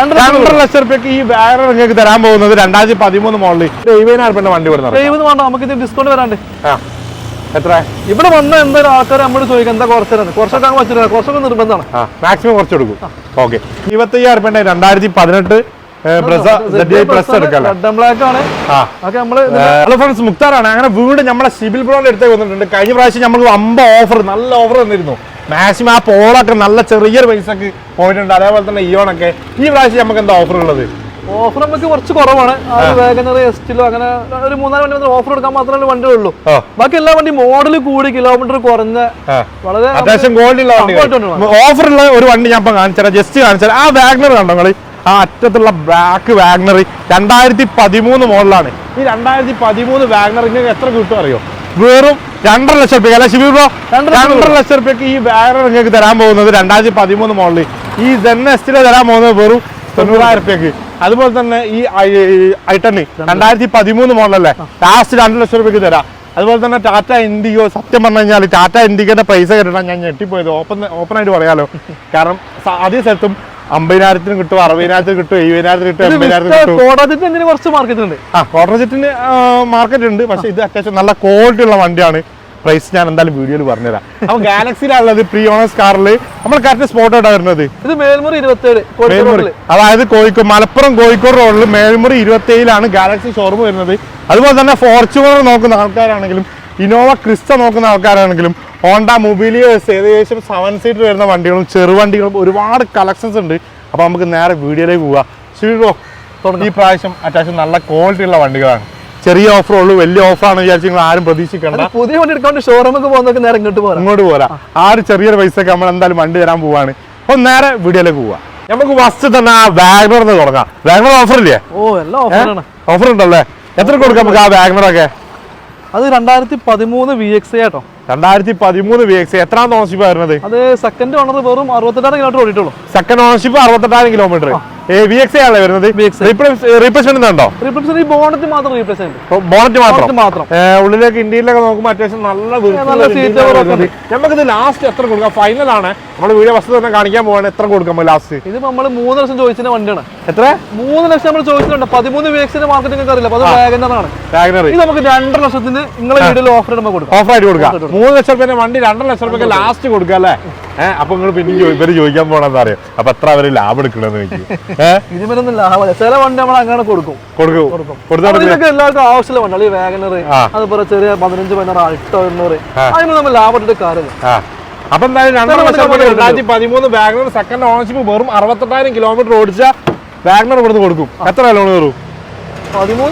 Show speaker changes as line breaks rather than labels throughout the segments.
2.5 ലക്ഷം രൂപയ്ക്ക് ഈ വാഗണർ നിങ്ങൾക്ക് തരാൻ പോകുന്നത് 2013 മോഡൽ 70,000 രൂപ വണ്ടി വരുന്നത്.
70 വേണ്ട, നമുക്ക് ഇത് ഡിസ്കൗണ്ട് വരാണ്ട്.
എത്ര
ഇവിടെ വന്ന എന്തായാലും ആൾക്കാർ നമ്മൾ ചോദിക്കാം എന്താ കുറച്ചാണ്, കുറച്ചൊക്കെ വെച്ചിട്ട് കുറച്ചൊക്കെ നിർബന്ധമാണ്,
മാക്സിമം കുറച്ച് കൊടുക്കും. ഓക്കെ, 25,000 രൂപ 2018 മുക്താറാണ്. അങ്ങനെ വീണ്ടും നമ്മളെ സിബിൽ ബ്രോന്റെ അടുത്തേക്ക് വന്നിട്ടുണ്ട്. കഴിഞ്ഞ പ്രാവശ്യം നമുക്ക് 50 ഓഫർ, നല്ല ഓഫർ വന്നിരുന്നു. മാക്സിമം ആ പോളൊക്കെ നല്ല ചെറിയൊരു പൈസക്ക് പോയിട്ടുണ്ട്. അതേപോലെ തന്നെ ഇയോണൊക്കെ. ഈ പ്രാവശ്യം നമുക്ക് എന്താ ഓഫർ ഉള്ളത്?
ഓഫർ നമുക്ക് കുറച്ച് കുറവാണ്. വാഗണർ, എസ്റ്റിലോ അങ്ങനെ ഒരു 3-4 വണ്ടി ഓഫർ എടുക്കാൻ മാത്രമേ വണ്ടിയുള്ളൂ. ബാക്കി എല്ലാ വണ്ടി മോഡൽ കൂടി കിലോമീറ്റർ കുറഞ്ഞ വളരെ
അത്യാവശ്യം ക്വാളിറ്റി ഓഫർ ഉള്ള ഒരു വണ്ടി ഞാൻ ഇപ്പൊ കാണിച്ചാൽ ജസ്റ്റ് കാണിച്ചാൽ ആ വാഗണർ കണ്ടോ നിങ്ങള്? ആ അറ്റത്തുള്ള ബ്ലാക്ക് വാഗണർ 2013 മോഡലാണ്. ഈ 2013 വാഗണർ നിങ്ങൾക്ക് എത്ര കിട്ടും അറിയോ? വെറും 2.5 ലക്ഷം രൂപ. അല്ലെ ഷിബി ബ്രോ? 2.5 ലക്ഷം രൂപയ്ക്ക് ഈ വാഗണർ നിങ്ങൾക്ക് തരാൻ പോകുന്നത് 2013 മോഡല്. ഈ ZS-ല് തരാൻ പോകുന്നത് വെറും 90,000 രൂപയ്ക്ക്. അതുപോലെ തന്നെ ഈ i10 2013 മോഡലല്ലേ, ലാസ്റ്റ് 2 ലക്ഷം രൂപയ്ക്ക് തരാം. അതുപോലെ തന്നെ ടാറ്റ ഇൻഡിഗോ. സത്യം പറഞ്ഞു കഴിഞ്ഞാൽ ടാറ്റ ഇൻഡിഗോന്റെ പൈസ കിട്ടണം ഞാൻ ഞെട്ടിപ്പോയത്. ഓപ്പൺ ആയിട്ട് പറയാലോ. കാരണം അതേ സ്ഥലത്തും 50,000 കിട്ടും, 60,000 കിട്ടും, 70,000 കിട്ടും, 80,000 കിട്ടും.
കുറച്ച് മാർക്കറ്റ് ഉണ്ട്.
കോട്ടർജെറ്റിന് മാർക്കറ്റ് ഉണ്ട്. പക്ഷെ ഇത് അത്യാവശ്യം നല്ല ക്വാളിറ്റി ഉള്ള വണ്ടിയാണ്. പ്രൈസ് ഞാൻ എന്തായാലും വീഡിയോയിൽ പറഞ്ഞുതരാം. അപ്പൊ ഗാലക്സിയിലുള്ളത് പ്രീ ഓണേഴ്സ് കാറിൽ നമ്മൾ കറക്റ്റ് സ്പോട്ട് ആയിട്ടാണ് വരുന്നത്.
ഇത് മേൽമുറി 27,
അതായത് മലപ്പുറം കോഴിക്കോട് റോഡിൽ മേൽമുറി 27 ഗാലക്സി ഷോറൂം വരുന്നത്. അതുപോലെ തന്നെ ഫോർച്യൂണർ നോക്കുന്ന ആൾക്കാരാണെങ്കിലും, ഇന്നോവ ക്രിസ്റ്റ നോക്കുന്ന ആൾക്കാരാണെങ്കിലും, ഹോണ്ട മൊബിലിയേഴ്സ് ഏകദേശം 7 സീറ്റർ വരുന്ന വണ്ടികളും ചെറുവണ്ടികളും ഒരുപാട് കളക്ഷൻസ് ഉണ്ട്. അപ്പൊ നമുക്ക് നേരെ വീഡിയോയിലേക്ക് പോവാം. ശരിയോ? ഈ പ്രാവശ്യം അത്യാവശ്യം നല്ല ക്വാളിറ്റി ഉള്ള വണ്ടികളാണ്. ചെറിയ ഓഫർ ഉള്ളൂ, വലിയ ഓഫറാണ് വിചാരിച്ചു നിങ്ങൾ ആരും പ്രതീക്ഷിക്കേണ്ട.
പുതിയ വണ്ടി എടുക്കാൻ ഷോറൂമൊക്കെ പോകുന്നതൊക്കെ നേരെ ഇങ്ങോട്ട് പോരാ.
ആ ഒരു ചെറിയൊരു പൈസക്ക് നമ്മൾ എന്തായാലും വണ്ടി തരാൻ പോവാണ്. അപ്പൊ നേരെ വീഡിയോയിലേക്ക് പോവാം. നമുക്ക് ഫസ്റ്റ് തന്നെ ആ വാഗണർ തുടങ്ങാം. വാഗണർ ഓഫർ ഇല്ലേ? ഓഫർ ഉണ്ടല്ലേ? എത്ര കൊടുക്കാം നമുക്ക് ആ വാഗണറൊക്കെ?
അത് 2013 VXA കേട്ടോ.
2013 VXA. എത്രാം ഓണർഷിപ്പ് വരുന്നത്?
അത് സെക്കൻഡ് ഓണർ വെറും 68,000 കിലോമീറ്റർ ഓടിയിട്ടുള്ളൂ.
Second ownership 68,000 kilometre. VXA ആണ് വരുന്നത്. റീപ്ലേസ്മെന്റ് ഉണ്ടോ?
റീപ്ലേസ്മെന്റ് ബോണറ്റ് മാത്രം റീപ്ലേസ്മെന്റ്.
ബോണറ്റ് മാത്രം. ഉള്ളിലേക്ക് ഇന്ത്യയിലൊക്കെ നോക്കുമ്പോൾ അത്യാവശ്യം നല്ല നമുക്കിത് ലാസ്റ്റ് എത്ര കൊടുക്കാം? ഫൈനൽ ആണ്. നമ്മൾ വീഡിയോ ഫസ്റ്റ് തന്നെ കാണിക്കാൻ പോവാണ്. എത്ര കൊടുക്കാം ലാസ്റ്റ്?
ഇത് നമ്മൾ 3 ലക്ഷം ചോദിച്ചതിന്റെ വണ്ടിയാണ്.
എത്ര?
3 ലക്ഷം നമ്മൾ ചോദിച്ചിട്ടുണ്ട്. 13 VXA മാർക്കറ്റിംഗ് അറിയില്ല. അത് വാഗണറാണ്. ഇത് നമുക്ക് 2.5 ലക്ഷത്തിന് നിങ്ങളെ വീഡിയോയിൽ ഓഫർ ആയിട്ട് കൊടുക്കാം. 3 ലക്ഷം രൂപ വണ്ടി 2.5 ലക്ഷം രൂപ ലാസ്റ്റ് കൊടുക്കാം അല്ലേ? അപ്പൊ നിങ്ങൾ പിന്നെ ഇവര് ചോദിക്കാൻ പോണെന്ന് അറിയാം. അപ്പൊ എത്ര അവര് ലാഭം എടുക്കണെന്ന് ചോദിക്കും. ഇതിനൊന്നും ലാഭമല്ല. ചില വണ്ടി നമ്മൾ അങ്ങനെ കൊടുക്കും. എല്ലാവർക്കും ആവശ്യമുള്ള വണ്ടി ഈ വാഗണർ, അതുപോലെ ചെറിയ 15-16 അൾട്ടോ 800 അതിന് നമ്മൾ ലാഭം എടുത്തിട്ട് കാര്യമില്ല.
അപ്പൊ എന്തായാലും 2013 വാഗണർ സെക്കൻഡ് ഓണർഷിപ്പ് വെറും 68,000 കിലോമീറ്റർ ഓടിച്ച വാഗണർ ഇവിടുന്ന് കൊടുക്കും. എത്ര ലോൺ കയറും?
13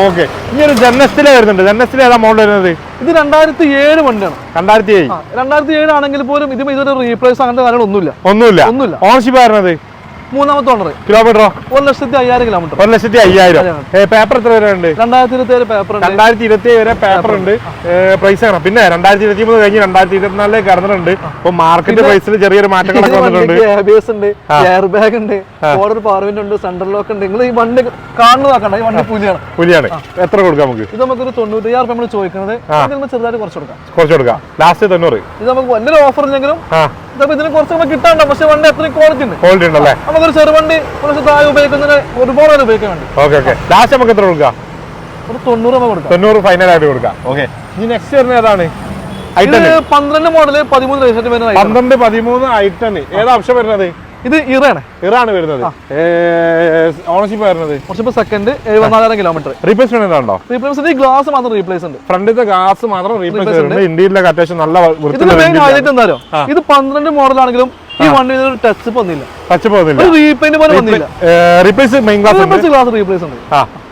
ഓക്കെ. ഇനി ഒരു ജെന്നസ്റ്റിലെ വരുന്നുണ്ട്. ജെന്നസ്റ്റിലെ ഏതാ മോഡൽ വരുന്നത്?
ഇത് 2007 വണ്ടിയാണ്.
2007
ആണെങ്കിൽ പോലും ഇതൊരു റീപ്ലേസ് അങ്ങനത്തെ കാര്യങ്ങളൊന്നുമില്ല.
ഓണർഷിപ്പ് വരുന്നത്
മൂന്നാമത്തെ ഓണർ.
കിലോമീറ്ററോ?
1,05,000 കിലോമീറ്റർ.
1,05,000. പേപ്പർ എത്ര വരെ ഉണ്ട്?
2027 പേപ്പർ ഉണ്ട്.
2027 വരെ പേപ്പർ ഉണ്ട്. പ്രൈസ് ആണ്. പിന്നെ 2023 കഴിഞ്ഞ് 2024 കടന്നിട്ടുണ്ട്. ഇപ്പൊ മാർക്കറ്റ് പ്രൈസിൽ ചെറിയൊരു മാറ്റങ്ങളൊക്കെ വന്നിട്ടുണ്ട്.
ABS ഉണ്ട്, എയർ ബാഗ് ഉണ്ട്, ഫോർവേഡ് പവർ വിൻഡോ ഉണ്ട്, സെൻട്രൽ ലോക്ക് ഉണ്ട്. നിങ്ങൾ ഈ വണ്ടി കാണുന്നതാക്കണ്ട. ഈ വണ്ടി പുലിയാണ്. എത്ര കൊടുക്കാം നമുക്ക്? ഇത് നമുക്കൊരു 90,000 രൂപ നമ്മൾ ചോദിക്കുന്നത്. ചെറുതായിട്ട് കുറച്ച് കൊടുക്കാം. ലാസ്റ്റ് 90. ഇത് നമുക്ക് വലിയൊരു ഓഫർ ഇല്ലെങ്കിലും ഇതിന് കുറച്ച് കിട്ടാണ്ടോ. പക്ഷെ വണ്ടി അത്രയും ക്വാളിറ്റി ഉണ്ടല്ലേ? നമുക്കൊരു ചെറുവണ്ടി കുറച്ച് താഴെ ഉപയോഗിക്കുന്നതിന് ഒരുപാട് പേര് ഉപയോഗിക്കാൻ വേണ്ടി.
ലാസ്റ്റ് നമുക്ക് എത്ര കൊടുക്കാം?
ഒരു 90 രൂപ കൊടുക്കാം.
90 ഫൈനൽ ആയിട്ട് കൊടുക്കാം. ഓക്കെ. ഇനി നെക്സ്റ്റ് വരുന്നത് ഏതാണ്?
12 മോഡല് 13 രജിസ്ട്രേഷൻ വരുന്നത്.
13 i10. ഏതാ ഓപ്ഷൻ വരുന്നത്?
ഇത് ഇറാണ്
വരുന്നത്. ഓണർഷിപ്പ് വരുന്നത്
സെക്കൻഡ് 74,000 കിലോമീറ്റർ.
റീപ്ലേസ്മെന്റ് ഉണ്ടോ?
റീപ്ലേസ്മെന്റ് ഗ്ലാസ് മാത്രം റീപ്ലേസ് ഉണ്ട്.
ഫ്രണ്ടിലത്തെ ഗ്ലാസ് മാത്രം റീപ്ലേസ് ഉണ്ട്. ഇന്ത്യയിലൊക്കെ അത്യാവശ്യം നല്ല
ഇത് 12 മോഡൽ ആണെങ്കിലും ഈ വണ്ടിയിൽ ഒരു ടച്ച് വന്നില്ല. റീപെയിന്റ് പോലെ വന്നില്ല.
റീപ്ലേസ് മെയിൻ ഗ്ലാസ്
റീപ്ലേസ് ഉണ്ട്.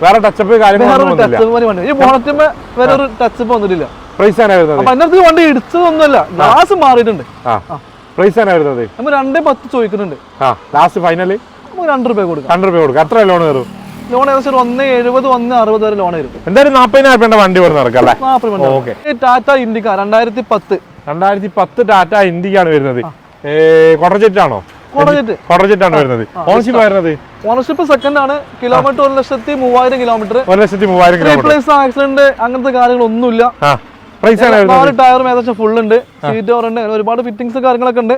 വേറെ ടച്ചപ്പ് കാര്യങ്ങളൊന്നും
ഈ ബോണറ്റിന് വേറെ ഒരു ടച്ച് വന്നിട്ടില്ല.
പ്രൈസ് ആണ് വരുന്നത്.
അപ്പൊ അതിനകത്ത് വണ്ടി ഇടിച്ചതൊന്നുമല്ല, ഗ്ലാസ് മാറിയിട്ടുണ്ട്.
പ്രൈസ് ആണ് വരുന്നത്.
നമ്മൾ 2.10 ചോദിക്കുന്നുണ്ട്.
ലാസ്റ്റ് ഫൈനലി
നമുക്ക് 2 രൂപ കൊടുക്കാം.
2 രൂപ കൊടുക്കാം. എത്ര ലോൺ കയറും?
ലോൺ ഏകദേശം 170, 160 വരെ ലോൺ വരും.
എന്തായാലും 40,000 രൂപ വണ്ടി വരുന്ന ഇറക്കല്ലേ?
ടാറ്റ ഇൻഡിക്ക 2010
ടാറ്റ ഇൻഡിക്കാണ് വരുന്നത്. കോട്ടർജെറ്റ് ആണോ? കോട്ടർജെറ്റ് ആണ് വരുന്നത്. ഓണർഷിപ്പ് വരുന്നത്?
ഓണർഷിപ്പ് സെക്കൻഡ് ആണ്. Kilometre 1,03,000 kilometre.
1,03,000
റീപ്ലേസ് ആക്സിഡന്റ് അങ്ങനത്തെ കാര്യങ്ങളൊന്നുമില്ല.
പ്രൈസ് ആണ്
ടയറും ഏകദേശം ഫുൾ ഉണ്ട്. സീറ്റ് ഉണ്ട്, ഒരുപാട് ഫിറ്റിംഗ്സ് കാര്യങ്ങളൊക്കെ ഉണ്ട്.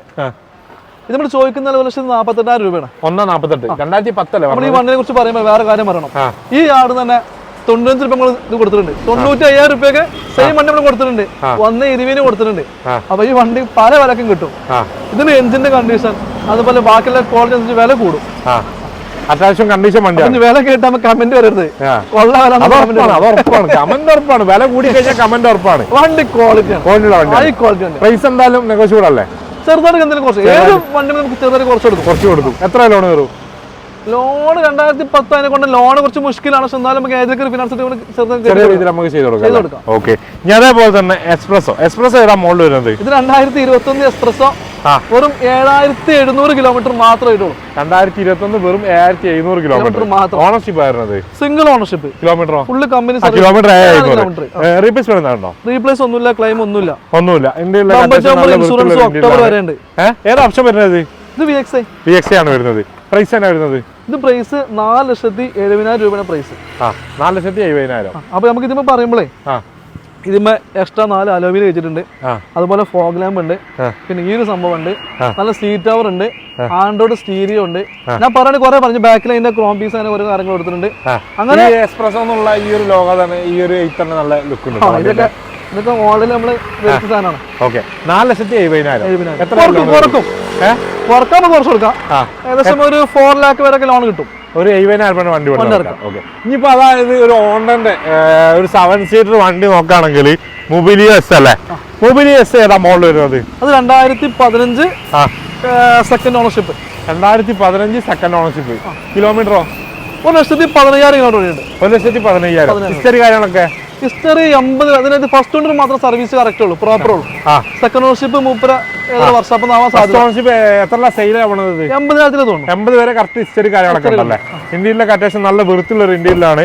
ഇത് നമ്മൾ ചോദിക്കുന്ന 1,48,000 രൂപയാണ്.
1,48 2010
നമ്മൾ ഈ വണ്ടിനെ കുറിച്ച് പറയുമ്പോൾ വേറെ കാര്യം പറയണം. ഈ ആട് തന്നെ 95 രൂപ നമ്മൾ ഇത് കൊടുത്തിട്ടുണ്ട്. 95,000 രൂപയ്ക്ക് സെയിം വണ്ടി നമ്മൾ കൊടുത്തിട്ടുണ്ട്. 1,20 കൊടുത്തിട്ടുണ്ട്. അപ്പൊ ഈ വണ്ടി പല വിലക്കും കിട്ടും. ഇതിന് എഞ്ചിന്റെ കണ്ടീഷൻ അതുപോലെ ബാക്കിയുള്ള ക്വാളിറ്റി അനുസരിച്ച് വില കൂടും.
അത്യാവശ്യം കണ്ടീഷൻ വണ്ടിയാണ്.
വില കേട്ടാൽ കമന്റ് വരരുത്.
കമന്റ് ഉറപ്പാണ്. വില കൂടി കഴിഞ്ഞാൽ കമന്റ് ഉറപ്പാണ്.
വണ്ടി ക്വാളിറ്റിയാണ്, ഹൈ ക്വാളിറ്റി.
പ്രൈസ് എന്തായാലും നെഗോഷ്യബിൾ അല്ലേ?
ചെറുതായിട്ട് എന്തെങ്കിലും കുറച്ച് ഏത് വണ്ടി നമുക്ക് ചെറുതായിട്ട് കുറച്ച് കൊടുക്കും.
എത്ര ലോൺ കയറും?
ലോൺ 2010 അതിനെ കൊണ്ട് ലോൺ കുറച്ച് മുഷ്കിലാണ്. പക്ഷെ എന്നാലും നമുക്ക് ഏതൊക്കെ ഫിനാൻസ്
ചെറിയ രീതിയിൽ നമുക്ക് ചെയ്ത് കൊടുക്കാം. ഓക്കെ. ഇനി അതേപോലെ തന്നെ എക്സ്പ്രസോ ഏതാ മോഡൽ വരുന്നത്?
ഇത് 2021 എക്സ്പ്രസോ വെറും 7,700 കിലോമീറ്റർ മാത്രമേ ഇട്ടുള്ളൂ.
2021 വെറും 7,700 കിലോമീറ്റർ മാത്രം. ഓണർഷിപ്പ് ആയിരുന്നത് single
ownership.
Kilometre
full company
kilometre replace വരുന്നുണ്ടോ?
റീപ്ലേസ് ഒന്നുമില്ല, ക്ലെയിം ഒന്നുമില്ല.
ഇൻഷുറൻസ്
ഒക്ടോബർ വരെ ഉണ്ട്.
ഏതാ ഓപ്ഷൻ വരുന്നത്?
ഇത്
VXI ആണ് വരുന്നത്. പ്രൈസ് ആണ് വരുന്നത്.
ഇത് പ്രൈസ് 4,70,000 രൂപയുടെ പ്രൈസ്.
4,70,000.
അപ്പൊ നമുക്ക് ഇതിപ്പോ പറയുമ്പോഴേ ഇതിന്മേ എക്സ്ട്രാ 4 അലോവിയിൽ വെച്ചിട്ടുണ്ട്. അതുപോലെ ഫോഗ് ലാമ്പ് ഉണ്ട്. പിന്നെ ഈ ഒരു സംഭവം ഉണ്ട്. നല്ല സീറ്റ് കവർ ഉണ്ട്. ആൻഡ്രോയിഡ് സ്റ്റീരിയോ ഉണ്ട്. ഞാൻ പറയാൻ കുറെ പറഞ്ഞു. ബാക്കിൽ അതിന്റെ ക്രോം പീസ് അങ്ങനെ ഓരോ കാര്യങ്ങൾ കൊടുത്തിട്ടുണ്ട്. അങ്ങനെ
എക്സ്പ്രസോ എന്നുള്ള ഈ ഒരു ലോഗോ തന്നെ ഈ ഒരു തന്നെ നല്ല ലുക്ക് ഉണ്ട്.
ഇതൊക്കെ മോഡൽ നമ്മള് സാധനമാണ്.
ഓക്കെ. 4,70,000. എത്ര
കുറക്കും? കുറക്കാൻ കുറച്ച് കൊടുക്കാം. ഏകദേശം ഒരു 4 lakh വരെ ലോൺ കിട്ടും.
ഒരു 70,000 വണ്ടി ഓക്കെ. ഇനിയിപ്പോ അതായത് ഒരു ഹോണ്ടന്റെ ഒരു 7 സീറ്റർ വണ്ടി നോക്കുകയാണെങ്കിൽ മൊബിലിയോ എസ് അല്ലേ? മൊബിലിയോ എസ് ഏതാ മോഡൽ വരുന്നത്?
അത് 2015 സെക്കൻഡ് ഓണർഷിപ്പ്.
2015 second ownership. കിലോമീറ്ററോ?
1,15,000 കിലോമീറ്റർ ഉണ്ട്.
1,15,000. ഹിസ്റ്ററി കാര്യങ്ങളൊക്കെ?
ഹിസ്റ്ററി 80. അതിനകത്ത് ഫസ്റ്റ് ഓണർ മാത്രം സർവീസ് കറക്റ്റ് ഉള്ളൂ, പ്രോപ്പർ ഉള്ളൂ. സെക്കൻഡ് ഓണർഷിപ്പ് 30 വർഷം ആവാൻ സാധ്യത.
എത്ര സെയിൽ ആവണത്?
80,000 തോന്നുന്നു.
80 വരെ കറക്റ്റ് ഹിസ്റ്ററി കാര്യങ്ങളൊക്കെ ഉണ്ടല്ലേ? ഇന്ത്യയിലൊക്കെ അത്യാവശ്യം നല്ല വൃത്തിയുള്ള ഒരു ഇന്ത്യയിലാണ്.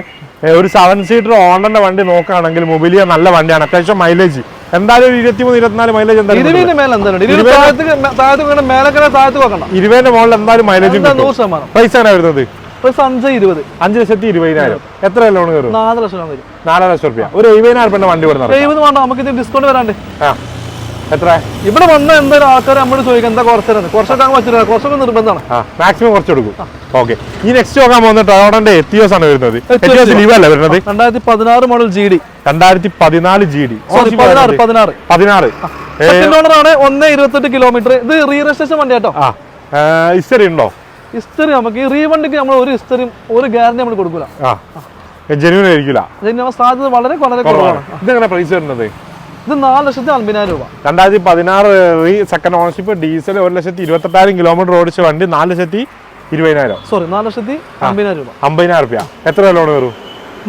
ഒരു 7 സീറ്റർ ഹോണ്ടന്റെ വണ്ടി നോക്കുകയാണെങ്കിൽ മൊബിലിയ നല്ല വണ്ടിയാണ്. അത്യാവശ്യം മൈലേജ് എന്തായാലും 23-24 മൈലേജ് എന്തായാലും 20ന്റെ മുകളിൽ എന്തായാലും മൈലേജ്. പ്രൈസ് ആണ് വരുന്നത്
5,20,000.
എത്ര ലോൺ കയറും?
4 ലക്ഷം ലോൺ വരും.
4 ലക്ഷം രൂപ. ഒരു 70,000 വണ്ടി വരുന്നത്.
70 വേണ്ട, നമുക്ക് ഇത് ഡിസ്കൗണ്ട് വരാണ്ട്.
എത്ര
ഇവിടെ വന്ന എന്തായാലും ആൾക്കാർ നമ്മൾ ചോദിക്കാം എന്താ കുറച്ചൊക്കെ പറ്റില്ല. കുറച്ചൊക്കെ നിർബന്ധമാണ്.
മാക്സിമം കുറച്ച് കൊടുക്കും. ഓക്കെ. ഈ നെക്സ്റ്റ് നോക്കാൻ പോകുന്ന ടൊയോട്ടന്റെ എത്തിയോസ് ആണ് വരുന്നത്. എത്തിയോസ് ലീവ് അല്ലേ വരുന്നത്?
2016 model GD.
2014 GD.
16. Second owner ആണ്. 1,28 കിലോമീറ്റർ. ഇത് റീ രജിസ്ട്രേഷൻ വണ്ടി കേട്ടോ.
ഹിസ്റ്ററി ഉണ്ടോ?
ഹിസ്റ്ററി നമുക്ക് ഈ റീ വണ്ടിക്ക് നമ്മൾ ഒരു ഹിസ്റ്ററിയും ഒരു ഗ്യാരണ്ടി നമ്മൾ കൊടുക്കില്ല.
ജെന്യൂൻ ആയിരിക്കില്ല.
സാധ്യത വളരെ കുറവാണ്.
ഇതെങ്ങനെ പ്രൈസ് വരുന്നത്?
ഇത് 4,50,000 രൂപ.
2016 സെക്കൻഡ് ഓണർഷിപ്പ്. ഡീസൽ 1,28,000 കിലോമീറ്റർ ഓടിച്ച വണ്ടി 4,20,000.
സോറി 4,50,000 രൂപ.
50,000 രൂപ. എത്ര ലോൺ കയറും?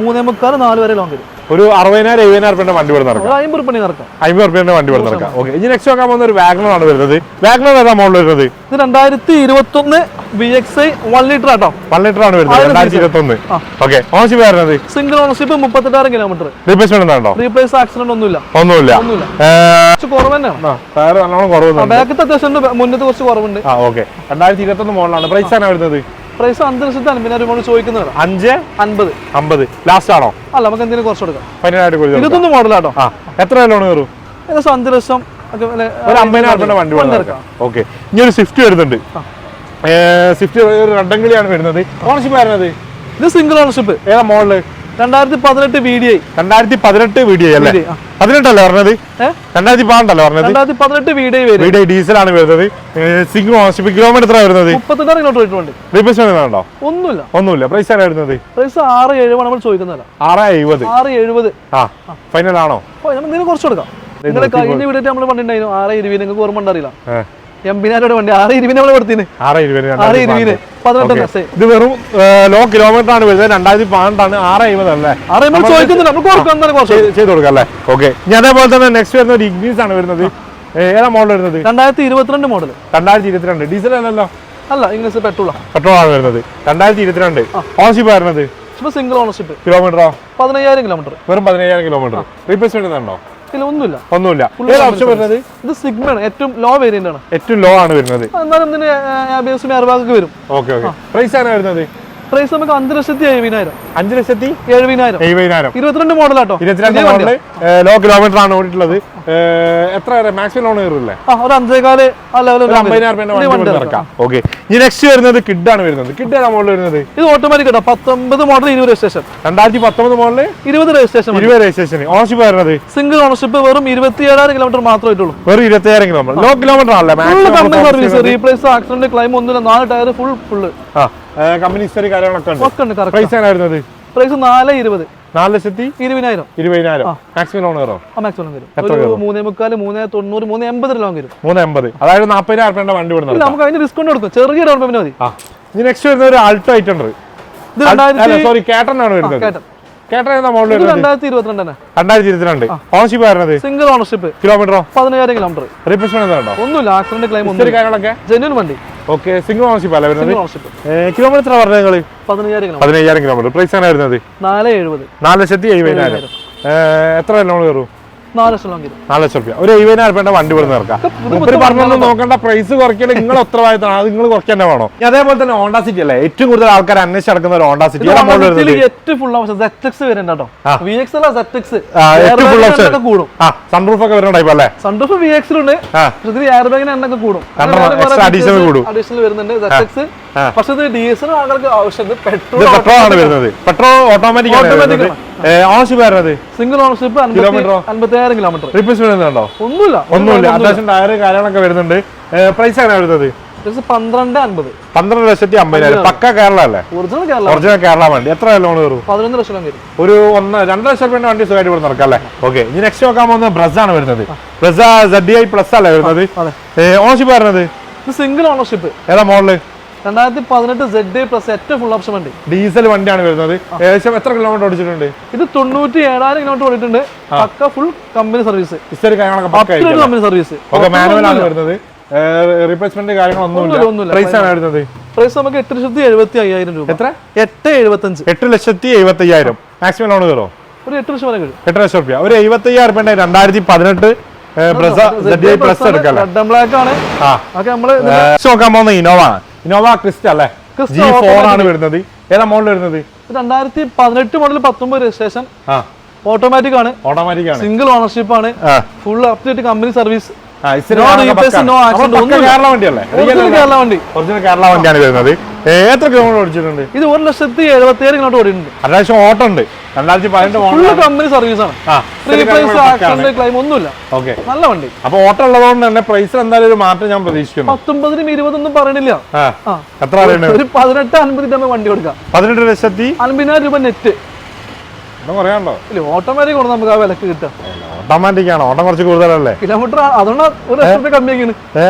3.25 4 വരെ ലോൺ വരും.
ഒരു 60,000-70,000 വണ്ടി ഇവിടെ നടക്കാം.
50 റുപ്യ നടക്കാം.
50 റുപ്യ വണ്ടി ഇവിടെ നടക്കാം. ഓക്കെ. ഇനി നെക്സ്റ്റ് നോക്കാൻ പോകുന്ന ഒരു വാഗ്നർ ആണ് വരുന്നത്. വാഗ്നർ ഏതാ മോഡൽ വരുന്നത്?
ഇത് 2021 VXI 1 ലിറ്റർ ആട്ടോ.
1 ലിറ്റർ ആണ് വരുന്നത്. 2021. ഓക്കെ. ഓണർഷിപ്പ് വരുന്നത്
സിംഗിൾ ഓണർഷിപ്പ് 38,000 കിലോമീറ്റർ.
റീപ്ലേസ്മെന്റ് ഉണ്ടോ?
റീപ്ലേസ് ആക്സിഡന്റ് ഒന്നുമില്ല. കുറവ് തന്നെയാണ്.
ടയർ നല്ലോണം കുറവുണ്ട്.
ബാക്കത്തെ അത്യാവശ്യം മുന്നത്തെ കുറച്ച് കുറവുണ്ട്.
2021 മോഡലാണ്. പ്രൈസ് ആണ് വരുന്നത്?
പ്രൈസ് 5,50,000 രൂപ ചോദിക്കുന്നത്.
5,50,000 ലാസ്റ്റ് ആണോ?
അല്ല, നമുക്ക് എന്തെങ്കിലും കുറച്ച് കൊടുക്കാം.
21
മോഡലാട്ടോ.
എത്ര ലോൺ കയറും?
ഏകദേശം 5 ലക്ഷം
ഒരു 50,000 വണ്ടി കൊടുക്കാം. ഓക്കെ. ഇനി ഒരു സ്വിഫ്റ്റ് വരുന്നുണ്ട്. സ്വിഫ്റ്റ് ഒരു റെഡങ്കിളിയാണ് വരുന്നത്. ഓണർഷിപ്പ് വരുന്നത്?
ഇത് സിംഗിൾ ഓണർഷിപ്പ്.
ഏതാ മോഡല്?
2018 VDI.
2018 VDI അല്ലേ? 18 അല്ലേ പറഞ്ഞത്? 2018 അല്ലേ പറഞ്ഞത്?
2018
VDI ഡീസൽ ആണ് വരുന്നത്. Single ownership. കിലോമീറ്റർ എത്ര വരുന്നത്?
38,000 കിലോമീറ്റർ ഉണ്ട്.
റീപ്ലേസ്മെന്റ് ഉണ്ടോ?
ഒന്നുമില്ല.
പ്രൈസ് ആണ് വരുന്നത്?
പ്രൈസ് 6,70 നമ്മൾ ചോദിക്കുന്നില്ല.
6,70. ഫൈനൽ ആണോ?
നമുക്ക് കുറച്ച് കൊടുക്കാം. കഴിഞ്ഞ വീഡിയോ നമ്മൾ പണ്ടുണ്ടായിരുന്നു 6,20. നിങ്ങൾക്ക് ഓർമ്മ ഉണ്ടറിയില്ല. 80,000 വണ്ടി 6,20 നമ്മൾ കൊടുത്തിന്. 6,20 18.
ഇത് വെറും ലോ കിലോമീറ്റർ ആണ് വരുന്നത്. 2018 ആണ്. 6,50 അല്ലേ? ചെയ്ത് കൊടുക്കാം അല്ലേ? ഓക്കെ. ഇനി അതേപോലെ തന്നെ നെക്സ്റ്റ് വരുന്ന ഒരു ഇഗ്നിസ് ആണ് വരുന്നത്. ഏതാ മോഡൽ വരുന്നത്?
2022 മോഡൽ.
2022 ഡീസൽ അല്ലല്ലോ?
അല്ല, ഇംഗ്ലീഷ് പെട്രോൾ
ആണ് വരുന്നത്. 2022. ഓണർഷിപ്പ് വരുന്നത്?
Single ownership.
കിലോമീറ്ററോ?
15,000 കിലോമീറ്റർ.
വെറും 15,000 കിലോമീറ്റർ. റീപ്ലേസ്മെന്റ് ഉണ്ടോ?
ഒന്നുമില്ല.
ഏതാ ഓപ്ഷൻ വരുന്നത്?
ഇത് സിഗ്മയാണ്. ഏറ്റവും ലോ വേരിയന്റ് ആണ്.
ഏറ്റവും ലോ ആണ് വരുന്നത്.
എന്നാലും ഇതിന് ABS എയർബാഗ് വരും.
ഓക്കെ. പ്രൈസ് ആണ് വരുന്നത്?
പ്രൈസ് നമുക്ക് 5,70,000.
5,70,000.
22 മോഡലാട്ടോ.
22 മോഡല് ലോ കിലോമീറ്റർ ആണ് ഓടിയിട്ടുള്ളത്. എത്ര മാക്സിമം ലോൺ കയറില്ലേ?
ഒരു 5,15 ആ ലെവലിൽ
50,000 ഇറക്കാം. ഓക്കെ, ഇനി നെക്സ്റ്റ് വരുന്നത് കിഡ് ആണ് വരുന്നത്. കിഡ് ഏതാ മോഡൽ വരുന്നത്?
ഇത് ഓട്ടോമാറ്റിക് കേട്ടോ. 19 model 20 registration.
2019 model
20 registration.
20 registration. Ownership വരുന്നത്
സിംഗിൾ ഓണർഷിപ്പ്, വെറും 27,000 കിലോമീറ്റർ മാത്രമേ ആയിട്ടുള്ളൂ.
വെറും 27,000 കിലോമീറ്റർ. ലോ കിലോമീറ്റർ ആണല്ലേ?
സർവീസ്, റീപ്ലേസ്, ആക്സിഡന്റ് ക്ലൈം ഒന്നുമില്ല. 4 ടയർ ഫുള്ള്.
കമ്പനി ഹിസ്റ്ററി കാര്യങ്ങളൊക്കെ ഉണ്ട്.
പ്രൈസ്
ആണ് വരുന്നത്?
പ്രൈസ് 4,20,000.
4,20,000. മാക്സിമം ലോൺ കയറോ?
മാക്സിമം വരും. 3,45, 3,90, 3,80 ലോൺ വരും.
3,80. അതായത് 40,000 വണ്ടി വിടുന്നത്.
നമുക്ക് അതിന് ഡിസ്കൗണ്ട് കൊടുക്കും. ചെറിയ ഡൗൺ പേയ്മെന്റ് മതി.
ഇനി നെക്സ്റ്റ് വരുന്ന ഒരു ആൾട്ടോ 800. സോറി, കേട്ടൺ ആണ് വരുന്നത്. കേട്ടൺ ഏതാ മോഡൽ വരുന്നത്?
2022.
2022. ഓണർഷിപ്പ് വരുന്നത്?
Single ownership.
കിലോമീറ്ററോ?
15,000 കിലോമീറ്റർ.
റീപ്ലേസ്മെന്റ് ഉണ്ടോ?
ഒന്നുമില്ല. ആക്സിഡന്റ് ക്ലൈം ഒന്നും
കാര്യങ്ങളൊക്കെ
ജെന്യൂൻ വണ്ടി.
ഓക്കെ, സിംഗിൾ ഓണർഷിപ്പ് അല്ല വരുന്നത്? കിലോമീറ്റർ പറഞ്ഞത് നിങ്ങൾ? 15,000 കിലോമീറ്റർ. പ്രൈസ് ആണ് വരുന്നത്?
4,70,000.
4,70,000. എത്ര ലോൺ കയറും?
4 ലക്ഷം ലോൺ കയറും.
4 ലക്ഷം രൂപ. ഒരു 70,000 വണ്ടി വിടുന്ന ഇറക്കാം. പറഞ്ഞൊന്നും നോക്കേണ്ട, പ്രൈസ് കുറയ്ക്കൽ നിങ്ങളെ ഉത്തരവാദിത്തമാണ്. അത് നിങ്ങൾ കുറയ്ക്കാൻ വേണോ? അതേപോലെ തന്നെ ഹോണ്ട സിറ്റി അല്ലേ ഏറ്റവും കൂടുതൽ ആൾക്കാർ അന്വേഷിച്ച് നടക്കുന്ന ഒരു ഹോണ്ട സിറ്റി. സൺറൂഫ് ഒക്കെ വരുന്ന ടൈപ്പ് അല്ലേ?
സൺറൂഫ് വിഎക്സിലുണ്ട്. എണ്ണൊക്കെ കൂടും. അഡീഷണൽ വരുന്നുണ്ട്. പക്ഷേ ഇത് ഡീസലും ആളുകൾക്ക് ആവശ്യമുണ്ട്. പെട്രോൾ
ആണ് വരുന്നത്. പെട്രോൾ ഓട്ടോമാറ്റിക് ആണ്. ഓണർഷിപ്പ് വരുന്നത്? Single ownership.
50,000 കിലോമീറ്റർ.
റീപ്ലേസ്മെന്റ് ഉണ്ടോ?
ഒന്നുമില്ല.
അത്യാവശ്യം ടയർ കാര്യങ്ങളൊക്കെ വരുന്നുണ്ട്. പ്രൈസ് ആണ് വരുന്നത്?
12,50,000.
12,50,000. പക്ക കേരള അല്ലേ? ഒറിജിനൽ കേരള വണ്ടി. എത്ര ലോൺ കയറും?
11 ലക്ഷം ലോൺ കയറും.
ഒരു 2 ലക്ഷം രൂപ വണ്ടി സുഖമായിട്ട് ഇവിടെ നടക്കാം അല്ലേ? ഓക്കെ, ഇനി നെക്സ്റ്റ് നോക്കാൻ പോകുന്നത് ബ്രസ് ആണ് വരുന്നത്. ബ്രസ് ZDI പ്ലസ് അല്ലേ വരുന്നത്? ഓണർഷിപ്പ് വരുന്നത്?
Single ownership.
ഏതാ മോഡല്?
2018 ZDI പ്ലസ് ഏറ്റവും ഫുൾ ഓപ്ഷൻ വണ്ടി.
ഡീസൽ വണ്ടിയാണ് വരുന്നത്. ഏകദേശം എത്ര കിലോമീറ്റർ ഓടിച്ചിട്ടുണ്ട്?
ഇത് 97,000 കിലോമീറ്റർ ഓടിയിട്ടുണ്ട്. പക്ക full company service. Company service.
Manual ആണ് വരുന്നത്. റീപ്ലേസ്മെന്റ് കാര്യങ്ങളൊന്നുമില്ല. പ്രൈസ് ആണ് വരുന്നത്?
പ്രൈസ് നമുക്ക് 8,75,000 രൂപ.
എത്ര?
8,75,000.
8,75,000. മാക്സിമം ലോൺ കയറോ?
ഒരു 8 ലക്ഷം വരെ കഴിയും.
8 ലക്ഷം രൂപ. ഒരു 75,000 2018 ZDI പ്ലസ് എടുക്കാം.
ബ്ലാക്ക് ആണ്.
നോക്കാൻ പോകുന്ന ഇന്നോവ ക്രിസ്റ്റ അല്ലേ? G4 ആണ് വരുന്നത്. ഏതാ മോഡൽ വരുന്നത്?
2018 മോഡൽ 19 രജിസ്ട്രേഷൻ. ഓട്ടോമാറ്റിക് ആണ്. സിംഗിൾ ഓണർഷിപ്പ് ആണ്. Full up to date company service.
Kerala വണ്ടിയല്ലേ? ഒറിജിനൽ കേരള വണ്ടിയാണ് വരുന്നത്. എത്ര കിലോമീറ്റർ ഓടിച്ചിട്ടുണ്ട്?
ഇത് 1,70,000 കിലോമീറ്റർ ഓടിയിട്ടുണ്ട്.
അത്യാവശ്യം ഓട്ടം ഉണ്ട്. 2018
കമ്പനി സർവീസ് ആണ്. ക്ലൈം ഒന്നുമില്ല. നല്ല വണ്ടി.
അപ്പൊ ഓട്ടം ഉള്ളതുകൊണ്ട് തന്നെ പ്രൈസിൽ എന്തായാലും ഒരു മാറ്റം ഞാൻ പ്രതീക്ഷിക്കുന്നു.
19,000 20,000 ഒന്നും പറയണില്ല.
എത്ര പറയുന്നത്?
ഒരു 18,50,000 വണ്ടി കൊടുക്കാം.
18,50,000
രൂപ നെറ്റ്.
പറയാനുണ്ടോ?
ഓട്ടോമാറ്റിക് കൊണ്ട് നമുക്ക് ആ വിലക്ക് കിട്ടാം.
ഓട്ടോമാറ്റിക് ആണ്. ഓട്ടം കുറച്ച് കൂടുതലല്ലേ?
കിലോമീറ്റർ അതുകൊണ്ട് 1 ലക്ഷം രൂപ കമ്മിയാക്കിയാണ്.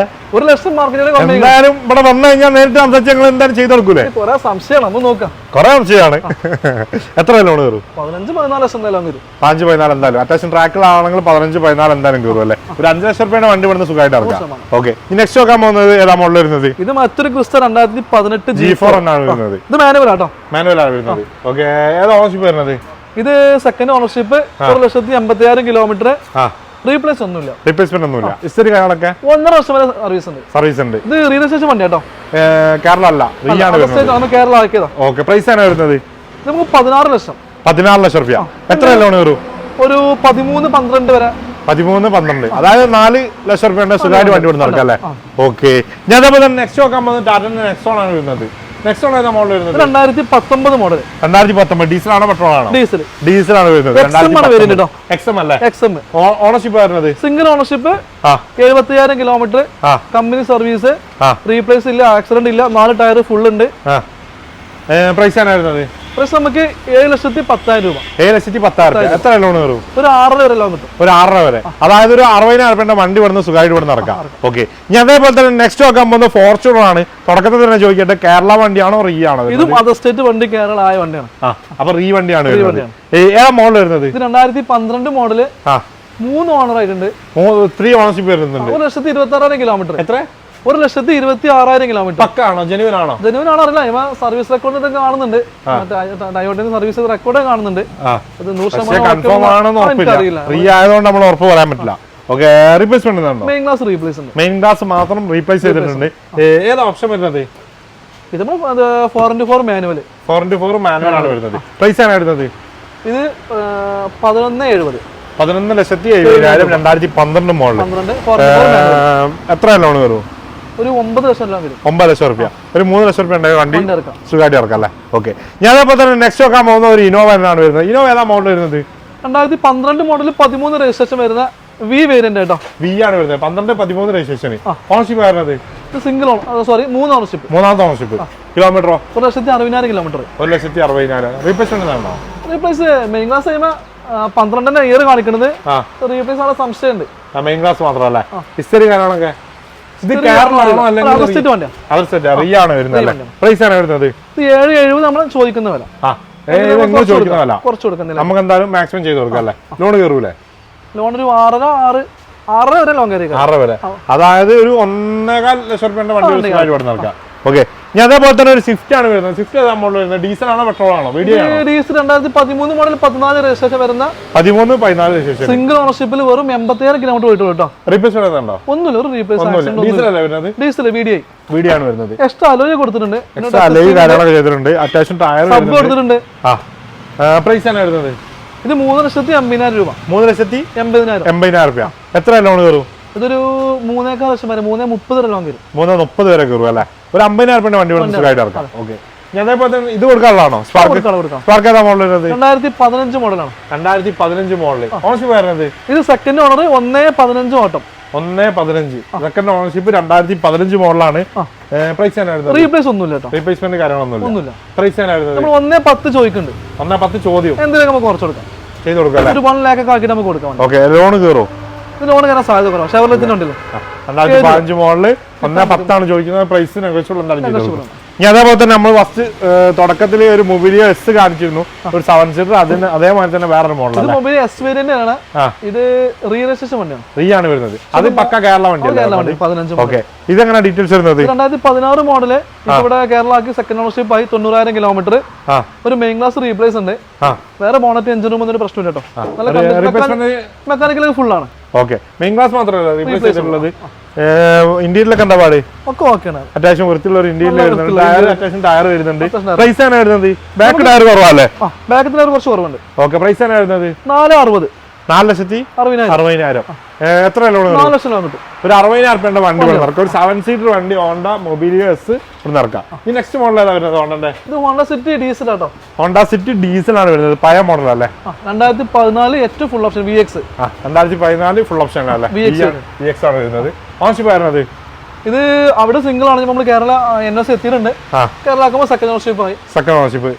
1 ലക്ഷം മാർക്കറ്റിൽ
എന്തായാലും ഇവിടെ വന്നു കഴിഞ്ഞാൽ നേരിട്ട് സംസാരിച്ച് ഞങ്ങൾ എന്തായാലും ചെയ്ത് കൊടുക്കൂലേ?
കുറെ സംശയമാണ്. നമുക്ക് നോക്കാം.
കുറെ സംശയമാണ്. എത്ര ലോൺ കയറും?
15-14 ലക്ഷം എന്തായാലും വരും.
5-14 എന്തായാലും. അത്യാവശ്യം ട്രാക്കിലാണെങ്കിൽ 15-14 എന്തായാലും കയറും അല്ലേ? ഒരു 5 ലക്ഷം രൂപയുടെ വണ്ടി ഇവിടുന്ന് സുഖമായിട്ട് ഇറക്കാം. ഓക്കെ, നെക്സ്റ്റ് നോക്കാൻ പോകുന്നത് ഏതാ മോഡൽ വരുന്നത്?
ഇത് മറ്റൊരു ക്രിസ്റ്റ 2018
G4 ആണ് വരുന്നത്.
ഇത് മാനുവൽ ആട്ടോ.
മാനുവൽ ആണ് വരുന്നത്. ഓക്കെ, ഏതാ ഓണർഷിപ്പ് വരുന്നത്?
ഇത് സെക്കൻഡ് ഓണർഷിപ്പ്. 1,50,000 കിലോമീറ്റർ. റീപ്ലേസ് ഒന്നുമില്ല.
റീപ്ലേസ്മെന്റ് ഒന്നുമില്ല. ഹിസ്റ്ററി കാര്യങ്ങളൊക്കെ
1.5 വർഷം വരെ സർവീസ് ഉണ്ട്. ഇത് റീരജിസ്ട്രേഷൻ വണ്ടി കേട്ടോ.
കേരള അല്ല,
കേരള ആക്കിയതാ.
ഓക്കെ, പ്രൈസ് ആണ് വരുന്നത്?
നമുക്ക് 16 ലക്ഷം.
16 ലക്ഷം രൂപ. എത്ര ലോൺ കയറും?
ഒരു 13-12 വരെ.
13-12. അതായത് 4 ലക്ഷം രൂപയുടെ സുഖമായിട്ട് വണ്ടി കൊണ്ട് നടക്കാം അല്ലേ? ഓക്കെ, ഞാൻ അതേപോലെ തന്നെ നെക്സ്റ്റ് നോക്കാൻ പോകുന്നത് ടാറ്റ നെക്സോൺ ആണ് വരുന്നത്. നെക്സോൺ ഏതാ മോഡൽ വരുന്നത്?
2019 മോഡൽ.
2019 ഡീസൽ ആണോ പെട്രോൾ ആണോ?
ഡീസൽ
ആണ് വരുന്നത്. XM അല്ലേ? ഓണർഷിപ്പ് വരുന്നത്?
Single ownership. 70,000 kilometre. Company service. Replace ഇല്ല, ആക്സിഡന്റ് ഇല്ല. 4 ടയർ ഫുൾ ഉണ്ട്.
പ്രൈസ് ആണ് വരുന്നത്?
പ്രൈസ് നമുക്ക് 7,10,000 രൂപ.
7,10,000. എത്ര ലോൺ കയറും?
ഒരു 6 വരെ ലോൺ കിട്ടും.
ഒരു 6 വരെ. അതായത് ഒരു 60,000 രൂപയുടെ വണ്ടി ഇവിടുന്ന് സുഖമായിട്ട് ഇവിടെ നടക്കാം. ഓക്കെ, ഇനി അതേപോലെ തന്നെ നെക്സ്റ്റ് നോക്കാൻ പോകുന്നത് ഫോർച്യൂണർ ആണ്. തുടക്കത്തിൽ തന്നെ ചോദിക്കട്ടെ, കേരള വണ്ടിയാണോ റീ ആണോ?
ഇതും അതർ സ്റ്റേറ്റ് വണ്ടി, കേരള ആയ വണ്ടിയാണ്.
അപ്പൊ റീ വണ്ടിയാണ് വരുന്നത്. ഏതാ മോഡൽ വരുന്നത്?
ഇത് 2012 മോഡല്. 3 ഓണർ ആയിട്ടുണ്ട്.
3 ഓണർഷിപ്പ് വരുന്നുണ്ട്.
1,26,000 കിലോമീറ്റർ.
എത്ര?
1,26,000 കിലോമീറ്റർ.
പക്കാണോ? ജെനുവിൻ ആണോ?
ജെനുവിൻ ആണോ അറിയില്ല. സർവീസ് റെക്കോർഡ് കാണുന്നുണ്ട്. ടയോട്ടയുടെ സർവീസ് റെക്കോർഡ് കാണുന്നുണ്ട്. അത് 100%
അറിയില്ല. റീ ആയതുകൊണ്ട് നമ്മൾ ഉറപ്പ് പറയാൻ പറ്റില്ല. Okay, replacement
main glass replace ഉണ്ട്.
മെയിൻ ഗ്ലാസ് മാത്രം റീപ്ലേസ് ചെയ്തിട്ടുണ്ട്. ഏതാ ഓപ്ഷൻ വരുന്നത്?
ഇത് 4x4 മാനുവൽ
4x4 മാനുവൽ ആണ് വരുന്നത്. പ്രൈസ് ആണ് വരുന്നത്
ഇത് 11,70.
11,70,000 2012 മോഡൽ. എത്ര ലോൺ വരും?
ഒരു 9 ലക്ഷം രൂപ വരും.
9 ലക്ഷം റുപ്യ. ഒരു 3 ലക്ഷം റുപ്യ ഉണ്ടെങ്കിൽ വണ്ടി സുഖമായിട്ട് ഇറക്കാം അല്ലേ? ഓക്കെ. ഞാൻ അതേപോലെ തന്നെ നെക്സ്റ്റ് നോക്കാൻ പോകുന്ന ഒരു ഇനോവ എന്നാണ് വരുന്നത്. ഇനോവ ഏതാ മോഡൽ വരുന്നത്?
2012 മോഡൽ 13 രജിസ്ട്രേഷൻ വരുന്ന വി വേരിയന്റ് കേട്ടോ.
വി ആണ് വരുന്നത്. 12-13 രജിസ്ട്രേഷൻ. ഓണർഷിപ്പ് വരുന്നത്
സിംഗിൾ സോറി 3 ഓണർഷിപ്പ്.
മൂന്നാമത്തെ ഓണർഷിപ്പ്. കിലോമീറ്ററോ?
1,60,000 കിലോമീറ്റർ.
1,60,60,000. റീപ്ലേസ്മെന്റ് ആണോ?
റീപ്ലേസ് മെയിൻ ക്ലാസ് ചെയ്യുമ്പോൾ 12 ഇയർ കാണിക്കുന്നത്. റീപ്ലേസ് ആണ് സംശയമുണ്ട്.
മെയിൻ ക്ലാസ് മാത്രമല്ല ഹിസ്റ്ററി കാര്യങ്ങളൊക്കെ ഇത് കേരളമാണോ അല്ലെങ്കിൽ റിയ ആണ് വരുന്നത്? പ്രൈസ് ആണ് വരുന്നത്
7,70 നമ്മൾ ചോദിക്കുന്ന വില.
ചോദിക്കുന്ന വില
കുറച്ച് കൊടുക്കുന്നില്ല.
നമുക്ക് എന്തായാലും മാക്സിമം ചെയ്ത് കൊടുക്കാം അല്ലേ? ലോൺ കയറൂലേ?
ലോൺ ഒരു 6 വരെ ലോൺ കയറി.
6 വരെ, അതായത് ഒരു 1.25 ലക്ഷം റുപ്യന്റെ വണ്ടി ഇവിടെ നടക്കാം. ഓക്കെ. ഞാൻ അതേപോലെ തന്നെ ഒരു സ്വിഫ്റ്റ് ആണ് വരുന്നത്. സ്വിഫ്റ്റ് ഏതാ മോഡൽ വരുന്നത്? ഡീസൽ ആണോ പെട്രോൾ ആണോ?
ഡീസൽ 2013 മോഡൽ 14 രജിസ്ട്രേഷൻ വരുന്ന
13-14 രജിസ്ട്രേഷൻ
സിംഗിൾ ഓണർഷിപ്പിൽ വെറും 87 കിലോമീറ്റർ പോയിട്ട് കേട്ടോ.
റീപ്ലേസ്മെന്റ് ഉണ്ടോ?
ഒന്നുമില്ല, ഒരു റീപ്ലേസ്.
ഡീസൽ അല്ലേ വരുന്നത്?
ഡീസൽ VDI
ആണ് വരുന്നത്.
എക്സ്ട്രാ അലോയ് കൊടുത്തിട്ടുണ്ട്.
എക്സ്ട്രാ അലോയ് കാര്യങ്ങളൊക്കെ ചെയ്തിട്ടുണ്ട്. അത്യാവശ്യം ടയർ
കൊടുത്തിട്ടുണ്ട്.
പ്രൈസ് ആണ് വരുന്നത്
ഇത് 3,80,000 രൂപ.
3,80,000 രൂപ. എത്ര ലോൺ കയറും?
ഇതൊരു 3.25 ലക്ഷം വരെ 3.30 വരെ ലോൺ കയറും.
3.30 വരെ കയറും അല്ലേ? ഒരു 50,000 രൂപ വണ്ടി സുഖമായിട്ട് ഇറക്കാം. ഓക്കെ. ഞാൻ അതേപോലെ തന്നെ ഇത് കൊടുക്കാനുള്ളതാണോ? സ്പാർക്ക് ഏതാ മോഡൽ വരുന്നത്?
2015 മോഡലാണ്.
2015 മോഡൽ. ഓണർഷിപ്പ് വരുന്നത്?
ഇത് സെക്കൻഡ് ഓണർ 1.15 ഓട്ടം.
1.15 സെക്കൻഡ് ഓണർഷിപ്പ് 2015 മോഡലാണ്. പ്രൈസ്
റീപ്ലേസ് ഒന്നുമില്ല കേട്ടോ.
റീപ്ലേസ്മെന്റ് കാര്യങ്ങളൊന്നുമില്ല. പ്രൈസ്
1.10 ചോദിക്കുന്നുണ്ട്.
1.10 ചോദ്യം
എന്തെങ്കിലും നമുക്ക് കുറച്ച് കൊടുക്കാം.
ചെയ്ത് കൊടുക്കാം.
ഒരു 1 lakh ഒക്കെ ആക്കിയിട്ട് നമുക്ക് കൊടുക്കാം.
ഓക്കെ. ലോൺ കയറും?
ലോൺ കയറാൻ സാധ്യത കുറവാണ്. ഷെവർലെറ്റിനുണ്ടല്ലോ.
2015 മോഡല് 1.10 ചോദിക്കുന്നത്. പ്രൈസ് നെഗോഷ്യബിൾ എന്തായാലും. ഞാൻ അതേപോലെ തന്നെ നമ്മൾ ഫസ്റ്റ് തുടക്കത്തിൽ ഒരു മൊബിലിയോ എസ് കാണിച്ചിരുന്നു, ഒരു 7 സീറ്റർ. അതിന് അതേപോലെ തന്നെ വേറൊരു മോഡൽ
മൊബൈൽ എസ് വേരിയന്റ് ആണ്. ഇത് റീ രജിസ്ട്രേഷൻ വണ്ടിയാണ്.
റീ ആണ് വരുന്നത്. അത് പക്ക കേരള വണ്ടിയാണ്.
15.
ഓക്കെ. ഇതെങ്ങനെ ഡീറ്റെയിൽസ് വരുന്നത്?
2016 മോഡല് ഇവിടെ കേരള ആക്കി സെക്കൻഡ് ഓണർഷിപ്പ് ആയി 90,000 കിലോമീറ്റർ. ഒരു മെയിൻ ക്ലാസ് റീപ്ലേസ് ഉണ്ട്. വേറെ ബോണറ്റ് എഞ്ചിൻ റൂം ഒന്നും പ്രശ്നമില്ല കേട്ടോ. മെക്കാനിക്കൽ ഫുൾ ആണ്.
ഓക്കെ. മെയിൻ ക്ലാസ് മാത്രമല്ല റീപ്ലേസ് ചെയ്തിട്ടുള്ളത്. ഇന്ത്യയിലൊക്കെ എന്താ പാട്? അത്യാവശ്യം വൃത്തിയുള്ള ഒരു ഇന്ത്യയിൽ വരുന്നുണ്ട്. അത്യാവശ്യം ടയർ വരുന്നുണ്ട്. പ്രൈസ് ആണ് വരുന്നത്? ബാക്ക് ടയർ കുറവല്ലേ?
ബാക്ക് ടയർ കുറച്ച് കുറവുണ്ട്.
ഓക്കെ. പ്രൈസ് ആണ് വരുന്നത്
4,60,000.
4,60,000. എത്ര ലോൺ?
4 ലക്ഷം ലോൺ കിട്ടും.
ഒരു 60,000 രൂപയുടെ വണ്ടി ഇവിടെ നടക്കാം. ഒരു 7 സീറ്റർ വണ്ടി ഹോണ്ട മൊബിലിയോ എസ് ഇവിടെ നടക്കാം. ഈ നെക്സ്റ്റ് മോഡൽ ഏതാ വരുന്നത്? ഹോണ്ടന്റെ
ഇത് ഹോണ്ട സിറ്റി ഡീസൽ ആട്ടോ.
ഹോണ്ട സിറ്റി ഡീസൽ ആണ് വരുന്നത്. പഴയ മോഡൽ അല്ലേ?
2014 ഏറ്റവും full option VX.
2014 full option അല്ലേ? VX ആണ് വരുന്നത്. ഓണർഷിപ്പ് വരുന്നത്?
ഇത് അവിടെ സിംഗിൾ ആണ്. നമ്മൾ കേരള NOC എത്തിയിട്ടുണ്ട്. കേരള ആക്കുമ്പോൾ സെക്കൻഡ് ഓണർഷിപ്പ് ആയി.
സെക്കൻഡ് ഓണർഷിപ്പ്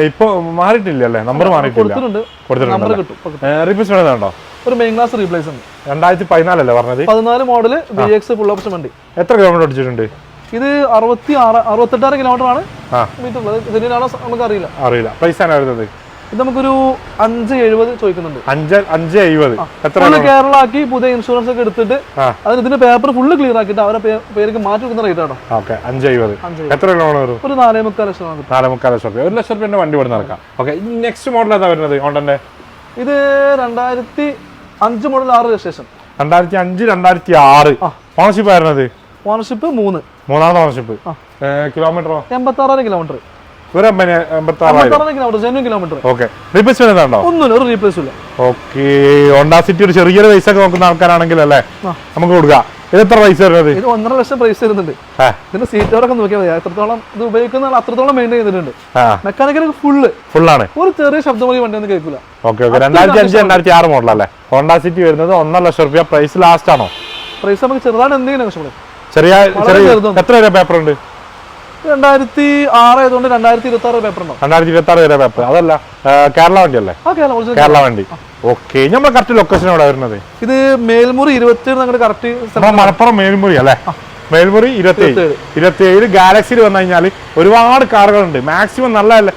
ഇപ്പൊ മാറിയിട്ടില്ല അല്ലേ? നമ്പർ മാറിയിട്ടില്ല. റീപ്ലേസ്മെന്റ് ഉണ്ടോ?
ഒരു മെയിൻ ക്ലാസ് റീപ്ലേസ് ഉണ്ട്.
2014 അല്ലേ പറഞ്ഞത്?
14 മോഡല് VX ഫുൾ ഓപ്ഷൻ വണ്ടി.
എത്ര കിലോമീറ്റർ ഓടിച്ചിട്ടുണ്ട്?
ഇത് 68 കിലോമീറ്റർ ആണ് മീറ്റർ ഉള്ളത്. ഇതിനാണോ നമുക്ക് അറിയില്ല.
പ്രൈസ് ആണ് വരുന്നത്?
ഇത് നമുക്കൊരു 5,70 ചോദിക്കുന്നുണ്ട്.
5,70. എത്ര
കേരള ആക്കി പുതിയ ഇൻഷുറൻസ് ഒക്കെ എടുത്തിട്ട് അതിന് ഇതിന്റെ പേപ്പർ ഫുള്ള് ക്ലിയർ ആക്കിയിട്ട് അവരെ പേർക്ക് മാറ്റി കൊടുക്കുന്ന റേറ്റ് ആണോ?
5,70. എത്ര ലോൺ വരും?
ഒരു 4.25 ലക്ഷം.
4.25 ലക്ഷം രൂപ. 1 ലക്ഷം രൂപ വണ്ടി ഇവിടെ നടക്കാം. ഓക്കെ. നെക്സ്റ്റ് മോഡൽ ഏതാ വരുന്നത് ഹോണ്ടന്റെ?
ഇത് 2005 മോഡൽ 6 രജിസ്ട്രേഷൻ.
2005 2006. ഓണർഷിപ്പ് വരുന്നത്?
ഓണർഷിപ്പ് 3.
മൂന്നാമത്തെ ഓണർഷിപ്പ്. കിലോമീറ്ററോ?
86,000 കിലോമീറ്റർ.
കിലോമീറ്റർ. ഓക്കെ. റീപ്ലേസ്മെന്റ് ഉണ്ടോ?
ഒന്നുമില്ല, ഒരു റീപ്ലേസ് ഇല്ല.
ഓക്കെ. ഹോണ്ട സിറ്റി ഒരു ചെറിയൊരു പൈസ ഒക്കെ നോക്കുന്ന ആൾക്കാരാണെങ്കിൽ അല്ലേ നമുക്ക് കൊടുക്കാം. ഇത് എത്ര പ്രൈസ് വരുന്നത്?
ഇത് 1.5 ലക്ഷം പ്രൈസ് വരുന്നുണ്ട്. ഇതിന്റെ സീറ്റോടൊക്കെ നോക്കിയാൽ മതി. എത്രത്തോളം ഇത് ഉപയോഗിക്കുന്ന അത്രത്തോളം മെയിൻറ്റെയിൻ ചെയ്തിട്ടുണ്ട്. മെക്കാനിക്കൽ ഫുള്ളാണ്. ഒരു ചെറിയ ശബ്ദം മതി വണ്ടി ഒന്നും കേൾക്കില്ല.
ഓക്കെ. 2005 2006 മോഡൽ അല്ലേ? ഹോണ്ട സിറ്റി വരുന്നത് 1.5 ലക്ഷം രൂപ. പ്രൈസ് ലാസ്റ്റ് ആണോ?
പ്രൈസ് നമുക്ക് ചെറുതാണ്. എന്തെങ്കിലും
ചെറിയ എത്ര വരെ പേപ്പർ ഉണ്ട്?
2006 ആയതുകൊണ്ട് 2026 പേപ്പർ ഉണ്ടോ?
2026 വരെ പേപ്പർ. അതല്ല കേരള വണ്ടി അല്ലേ? കേരള വണ്ടി. ഓക്കെ. നമ്മൾ കറക്റ്റ് ലൊക്കേഷൻ എവിടെ വരുന്നത്?
ഇത് മേൽമുറി 27 കറക്റ്റ്
മലപ്പുറം മേൽമുറി അല്ലേ? മേൽമുറി 27 ഗാലക്സിയിൽ വന്നു കഴിഞ്ഞാൽ ഒരുപാട് കാറുകളുണ്ട്. മാക്സിമം നല്ല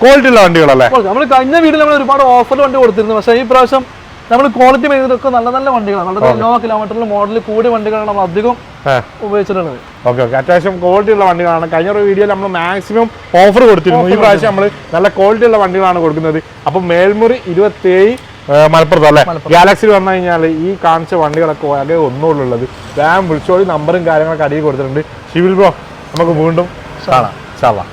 ക്വാളിറ്റി ഉള്ള വണ്ടികളല്ലേ?
നമ്മൾ കഴിഞ്ഞ വീട്ടിൽ നമ്മൾ ഒരുപാട് ഓഫർ വണ്ടി കൊടുത്തിരുന്നു. പക്ഷേ ഈ പ്രാവശ്യം നമ്മൾ ക്വാളിറ്റി മെയിനൊക്കെ നല്ല നല്ല വണ്ടികളാണ്. വളരെ ലോ കിലോമീറ്ററിൽ മോഡൽ കൂടിയ വണ്ടികളാണ് നമ്മൾ അധികം ഉപയോഗിച്ചിട്ടുള്ളത്.
ഓക്കെ. അത്യാവശ്യം ക്വാളിറ്റി ഉള്ള വണ്ടികളാണ്. കഴിഞ്ഞ ഒരു വീഡിയോയിൽ നമ്മൾ മാക്സിമം ഓഫർ കൊടുത്തിരുന്നു. ഈ പ്രാവശ്യം നമ്മൾ നല്ല ക്വാളിറ്റി ഉള്ള വണ്ടികളാണ് കൊടുക്കുന്നത്. അപ്പൊ മേൽമുറി 27 മലപ്പുറത്ത് അല്ലേ? ഗാലക്സിയിൽ വന്നു കഴിഞ്ഞാൽ ഈ കാണിച്ച വണ്ടികളൊക്കെ ആകെ ഒന്നുള്ളത്. വേഗം വിളിച്ചോളി. നമ്പറും കാര്യങ്ങളൊക്കെ അടിയിൽ കൊടുത്തിട്ടുണ്ട്. ഷിവിൽ ബ്രോ, നമുക്ക് വീണ്ടും കാണാം ഇൻഷാ അല്ലാ.